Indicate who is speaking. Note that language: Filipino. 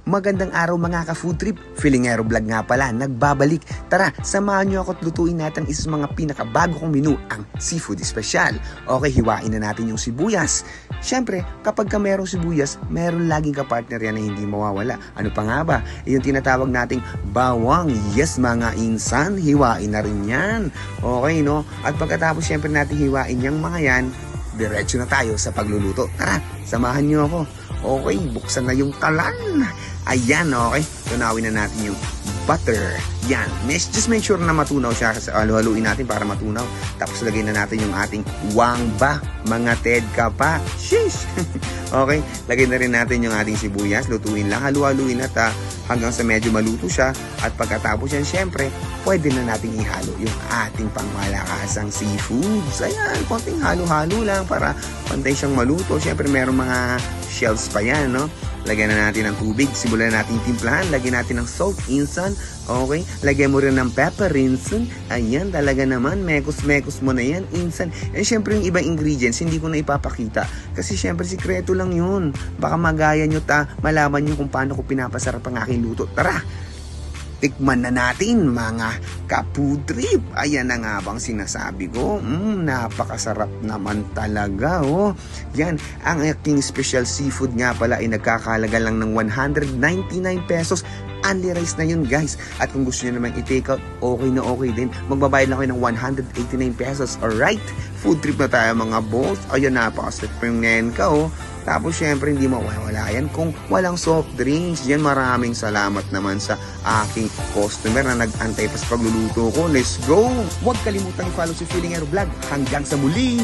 Speaker 1: Magandang araw mga ka-food trip. Filingero Vlog nga pala, nagbabalik. Tara, samahan niyo ako at lutuin natin isa sa mga pinakabago kong menu, ang seafood special. Okay, hiwain na natin yung sibuyas. Siyempre, kapag ka merong sibuyas, meron laging kapartner yan na hindi mawawala. Ano pa nga ba? Yung tinatawag nating bawang. Yes mga insan, hiwain na rin yan. Okay, no? At pagkatapos siyempre natin hiwain yung mga yan, diretso na tayo sa pagluluto. Tara, samahan niyo ako. Okay, buksan na yung talan. Ayan, okay. Tunawin na natin yung butter. Yan. Just make sure na matunaw siya. Kasi halu-haluin natin para matunaw. Tapos lagay na natin yung ating wangba. Mga Ted ka pa. Sheesh! Okay. Lagay na rin natin yung ating sibuyas. Lutuin lang. Halu-haluin at hanggang sa medyo maluto siya. At pagkatapos yan, syempre, pwede na natin ihalo yung ating pangmalakasang seafoods. Ayan. Konting halo-halo lang para pantay siyang maluto. Syempre, meron mga shells pa yan, no? Lagyan na natin ng tubig, simulan natin timplahan, lagyan natin ng salt, insan, okay? Lagyan mo rin ng pepper, insan, ayan, talaga naman, mekos-mekos mo na yan, insan. And syempre yung ibang ingredients, hindi ko na ipapakita, kasi syempre sikreto lang yun. Baka magaya nyo malaman nyo kung paano ko pinapasarap ang aking luto. Tara! Tikman na natin mga ka-food trip. Ayan na nga bang sinasabi ko. Napakasarap naman talaga. Oh. Yan, ang aking special seafood nga pala ay nagkakalaga lang ng 199 pesos. Only rice na yun guys. At kung gusto nyo naman i-take out, okay na okay din. Magbabayad lang kayo ng 189 pesos. Alright? Food trip na tayo mga boss. Ayan, napakasarap pa yung nenka oh. Tapos syempre hindi mawawala yan kung walang soft drinks. Yan, maraming salamat naman sa aking customer na nag-antay pa sa pagluluto ko. Let's go! Huwag kalimutang i-follow si Filingero Vlog. Hanggang sa muli!